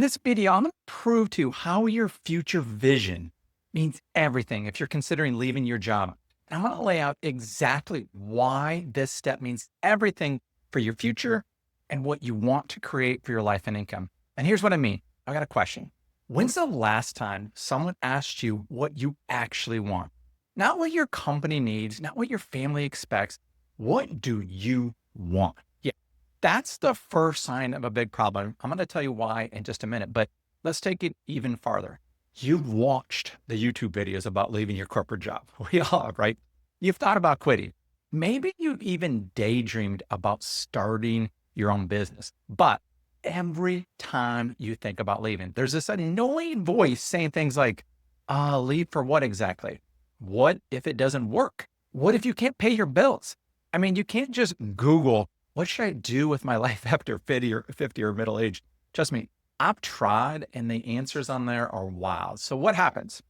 this video, I'm going to prove to you how your future vision means everything if you're considering leaving your job. And I'm going to lay out exactly why this step means everything for your future and what you want to create for your life and income. And here's what I mean. I got a question. When's the last time someone asked you what you actually want? Not what your company needs, not what your family expects. What do you want? Yeah, that's the first sign of a big problem. I'm going to tell you why in just a minute, but let's take it even farther. You've watched the YouTube videos about leaving your corporate job. We all have, right? You've thought about quitting. Maybe you've even daydreamed about starting your own business. But every time you think about leaving, there's this annoying voice saying things like, leave for what exactly? What if it doesn't work? What if you can't pay your bills? I mean, you can't just Google, what should I do with my life after 50 or middle age? Trust me, I've tried and the answers on there are wild. So what happens?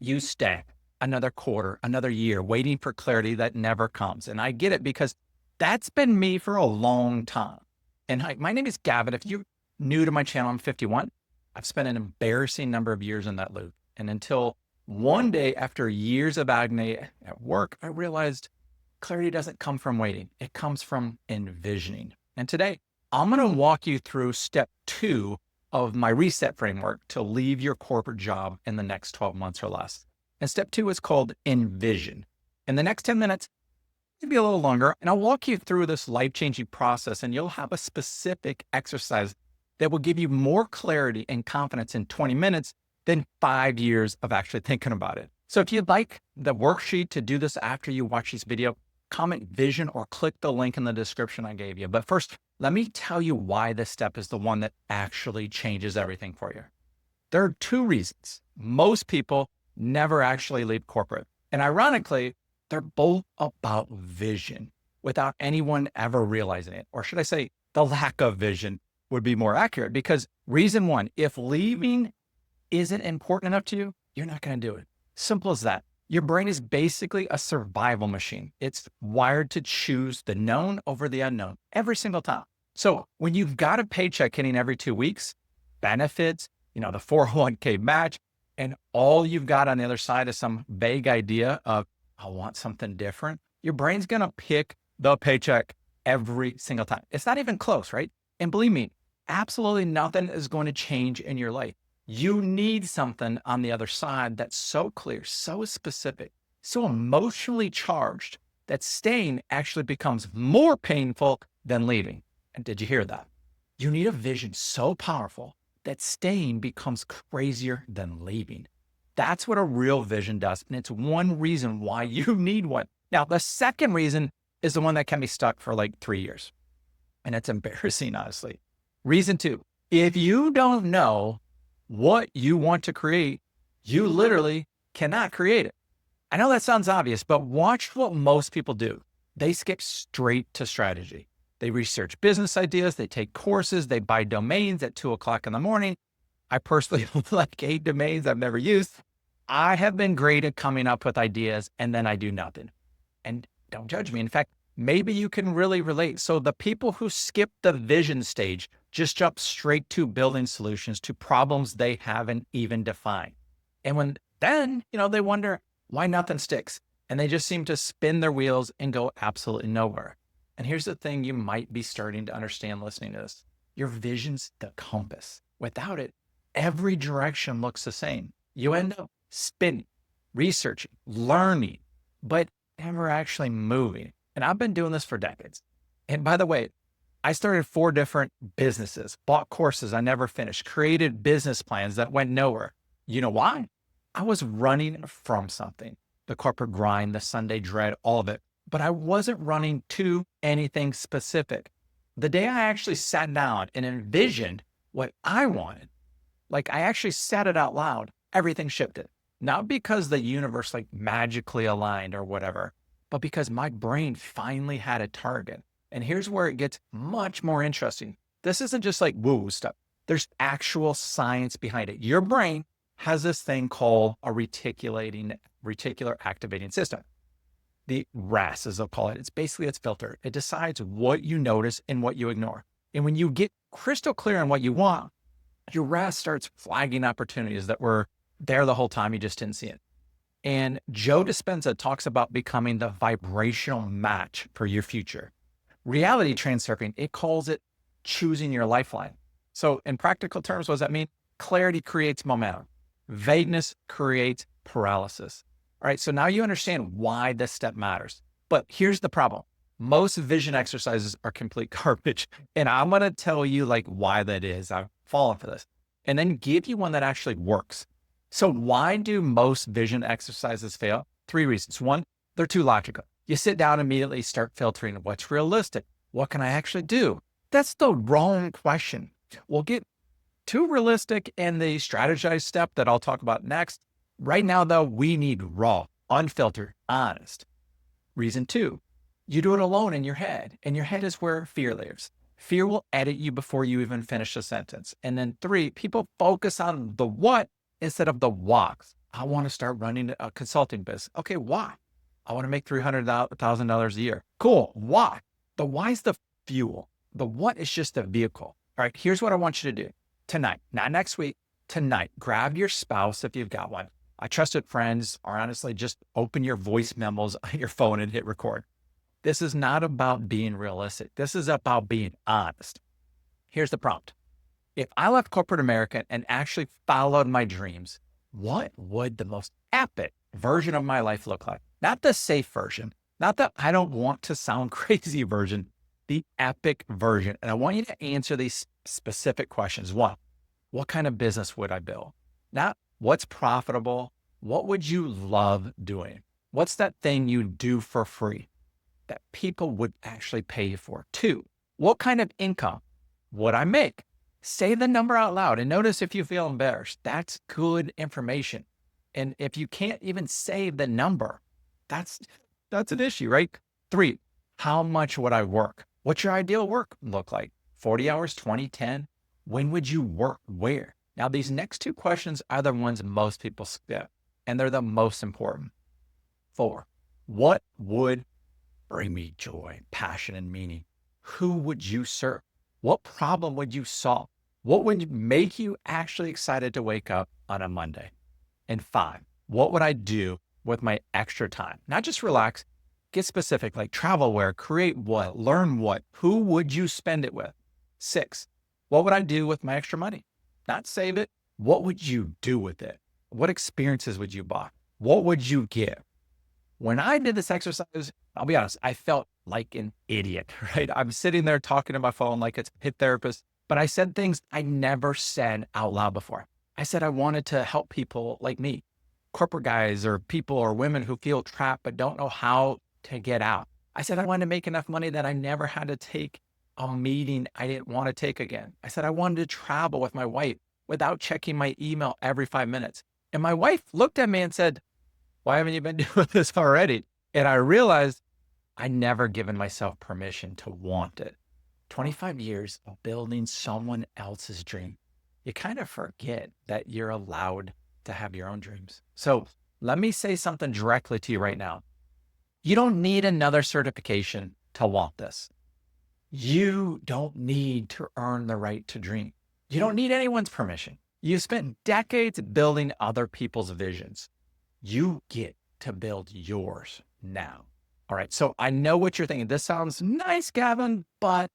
You stay another quarter, another year, waiting for clarity that never comes. And I get it because that's been me for a long time. And hi, my name is Gavin. If you're new to my channel, I'm 51. I've spent an embarrassing number of years in that loop. And until one day after years of agony at work, I realized clarity doesn't come from waiting. It comes from envisioning. And today I'm going to walk you through step 2 of my reset framework to leave your corporate job in the next 12 months or less. And step 2 is called envision. In the next 10 minutes, maybe a little longer, and I'll walk you through this life-changing process, and you'll have a specific exercise that will give you more clarity and confidence in 20 minutes than 5 years of actually thinking about it. So if you'd like the worksheet to do this after you watch this video, comment vision or click the link in the description I gave you. But first, let me tell you why this step is the one that actually changes everything for you. There are 2 reasons most people never actually leave corporate. And ironically, they're both about vision without anyone ever realizing it. Or should I say the lack of vision would be more accurate, because reason 1, if leaving isn't important enough to you, you're not going to do it. Simple as that. Your brain is basically a survival machine. It's wired to choose the known over the unknown every single time. So when you've got a paycheck hitting every 2 weeks, benefits, the 401k match, and all you've got on the other side is some vague idea of, I want something different, your brain's going to pick the paycheck every single time. It's not even close, right? And believe me, absolutely nothing is going to change in your life. You need something on the other side that's so clear, so specific, so emotionally charged that staying actually becomes more painful than leaving. And did you hear that? You need a vision so powerful that staying becomes crazier than leaving. That's what a real vision does. And it's one reason why you need one. Now, the second reason is the one that can be stuck for like 3 years. And it's embarrassing, honestly. Reason 2, if you don't know what you want to create, you literally cannot create it. I know that sounds obvious, but watch what most people do. They skip straight to strategy. They research business ideas, they take courses, they buy domains at 2:00 in the morning. I personally like 8 domains I've never used. I have been great at coming up with ideas and then I do nothing. And don't judge me. In fact, maybe you can really relate. So the people who skip the vision stage just jump straight to building solutions to problems they haven't even defined. And then they wonder why nothing sticks. And they just seem to spin their wheels and go absolutely nowhere. And here's the thing you might be starting to understand listening to this. Your vision's the compass. Without it, every direction looks the same. You end up spinning, researching, learning, but never actually moving. And I've been doing this for decades. And by the way, I started 4 different businesses, bought courses I never finished, created business plans that went nowhere. You know why? I was running from something, the corporate grind, the Sunday dread, all of it. But I wasn't running to anything specific. The day I actually sat down and envisioned what I wanted, like I actually said it out loud, everything shifted. Not because the universe magically aligned or whatever, but because my brain finally had a target. And here's where it gets much more interesting. This isn't just like woo stuff. There's actual science behind it. Your brain has this thing called a reticular activating system. The R.E.S.E, as they'll call it. It's basically its filter. It decides what you notice and what you ignore. And when you get crystal clear on what you want, your R.E.S.E starts flagging opportunities that were there the whole time. You just didn't see it. And Joe Dispenza talks about becoming the vibrational match for your future. Reality transurfing, it calls it choosing your lifeline. So in practical terms, what does that mean? Clarity creates momentum. Vagueness creates paralysis. All right, so now you understand why this step matters. But here's the problem. Most vision exercises are complete garbage. And I'm going to tell you like why that is. I've fallen for this. And then give you one that actually works. So why do most vision exercises fail? 3 reasons. 1, they're too logical. You sit down immediately, start filtering what's realistic. What can I actually do? That's the wrong question. We'll get too realistic in the strategize step that I'll talk about next. Right now, though, we need raw, unfiltered, honest. Reason 2, you do it alone in your head, and your head is where fear lives. Fear will edit you before you even finish a sentence. And then 3, people focus on the what instead of the what. I want to start running a consulting business. Okay, why? I want to make $300,000 a year. Cool. Why? The why is the fuel. The what is just the vehicle. All right, here's what I want you to do tonight, not next week, tonight. Grab your spouse if you've got one. I trusted friends, or honestly, just open your voice memos on your phone and hit record. This is not about being realistic. This is about being honest. Here's the prompt. If I left corporate America and actually followed my dreams, what would the most epic version of my life look like? Not the safe version, not the I don't want to sound crazy version, the epic version. And I want you to answer these specific questions. 1, what kind of business would I build? Not what's profitable. What would you love doing? What's that thing you do for free that people would actually pay you for? 2, what kind of income would I make? Say the number out loud and notice if you feel embarrassed. That's good information. And if you can't even say the number, that's an issue, right? 3, how much would I work? What's your ideal work look like? 40 hours, 20, 10? When would you work? Where? Now, these next 2 questions are the ones most people skip, and they're the most important. 4, what would bring me joy, passion, and meaning? Who would you serve? What problem would you solve? What would make you actually excited to wake up on a Monday? And 5, what would I do with my extra time? Not just relax, get specific, like travel where, create what, learn what, who would you spend it with? 6, what would I do with my extra money? Not save it. What would you do with it? What experiences would you buy? What would you give? When I did this exercise, I'll be honest, I felt like an idiot, right? I'm sitting there talking to my phone like it's a hit therapist, but I said things I never said out loud before. I said I wanted to help people like me, corporate guys or people or women who feel trapped but don't know how to get out. I said I wanted to make enough money that I never had to take a meeting I didn't want to take again. I said I wanted to travel with my wife without checking my email every 5 minutes. And my wife looked at me and said, why haven't you been doing this already? And I realized I never given myself permission to want it. 25 years of building someone else's dream. You kind of forget that you're allowed to have your own dreams. So let me say something directly to you right now. You don't need another certification to want this. You don't need to earn the right to dream. You don't need anyone's permission. You spent decades building other people's visions. You get to build yours now. All right. So I know what you're thinking. This sounds nice, Gavin, but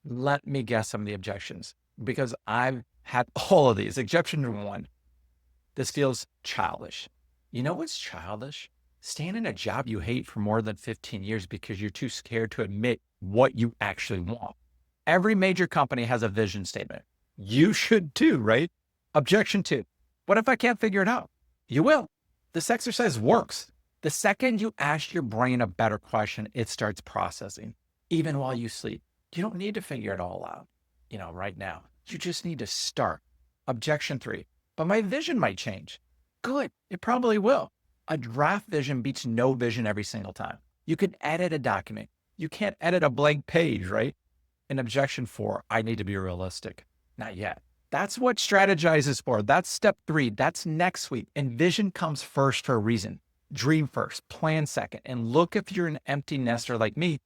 let me guess some of the objections because I've had all of these. Objection 1, this feels childish. You know what's childish? Staying in a job you hate for more than 15 years because you're too scared to admit what you actually want. Every major company has a vision statement. You should too, right? Objection 2, what if I can't figure it out? You will. This exercise works. The second you ask your brain a better question, it starts processing, even while you sleep. You don't need to figure it all out, right now. You just need to start. Objection 3, but my vision might change. Good, it probably will. A draft vision beats no vision every single time. You can edit a document. You can't edit a blank page, right? And objection 4, I need to be realistic. Not yet. That's what Strategize is for. That's step 3. That's next week. And vision comes first for a reason. Dream first, plan second. And look, if you're an empty nester like me,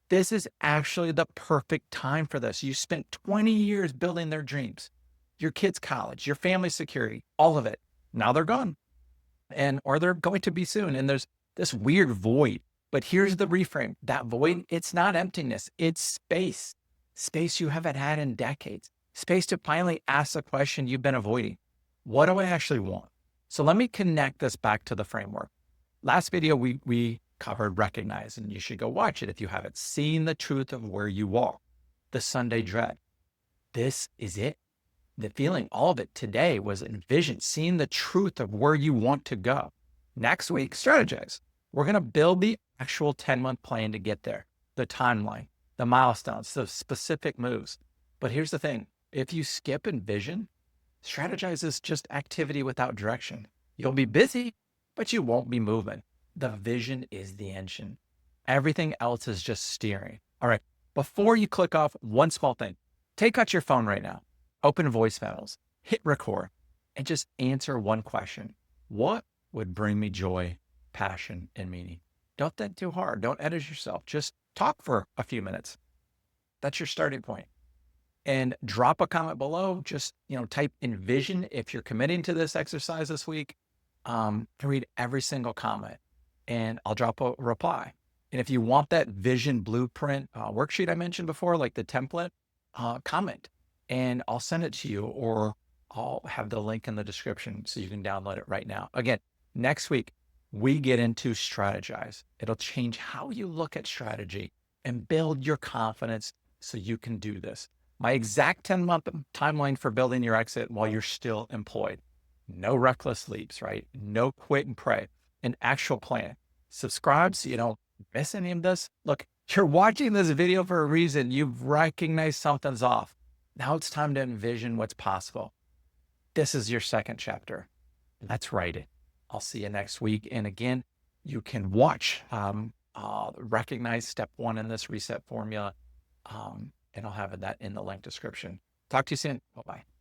this is actually the perfect time for this. You spent 20 years building their dreams. your kids' college, your family security, all of it. Now they're gone or they're going to be soon. And there's this weird void. But here's the reframe. That void, it's not emptiness, it's space. Space you haven't had in decades. Space to finally ask the question you've been avoiding. What do I actually want? So let me connect this back to the framework. Last video, we covered recognize, and you should go watch it if you haven't. Seeing the truth of where you walk, the Sunday dread. This is it. The feeling, all of it today was envision, seeing the truth of where you want to go. Next week, strategize. We're going to build the actual 10-month plan to get there, the timeline, the milestones, the specific moves. But here's the thing. If you skip envision, strategize is just activity without direction. You'll be busy, but you won't be moving. The vision is the engine. Everything else is just steering. All right. Before you click off, one small thing. Take out your phone right now. Open voice memos, hit record, and just answer one question. What would bring me joy, passion, and meaning? Don't think too hard. Don't edit yourself. Just talk for a few minutes. That's your starting point. And drop a comment below. Just, type envision if you're committing to this exercise this week. Read every single comment and I'll drop a reply. And if you want that vision blueprint worksheet I mentioned before, like the template, comment and I'll send it to you, or I'll have the link in the description so you can download it right now. Again, next week, we get into strategize. It'll change how you look at strategy and build your confidence so you can do this. My exact 10-month timeline for building your exit while you're still employed. No reckless leaps, right? No quit and pray. An actual plan. Subscribe so you don't miss any of this. Look, you're watching this video for a reason. You've recognized something's off. Now it's time to envision what's possible. This is your second chapter. Let's write it. I'll see you next week. And again, you can watch recognize step 1 in this reset formula. And I'll have that in the link description. Talk to you soon. Bye-bye.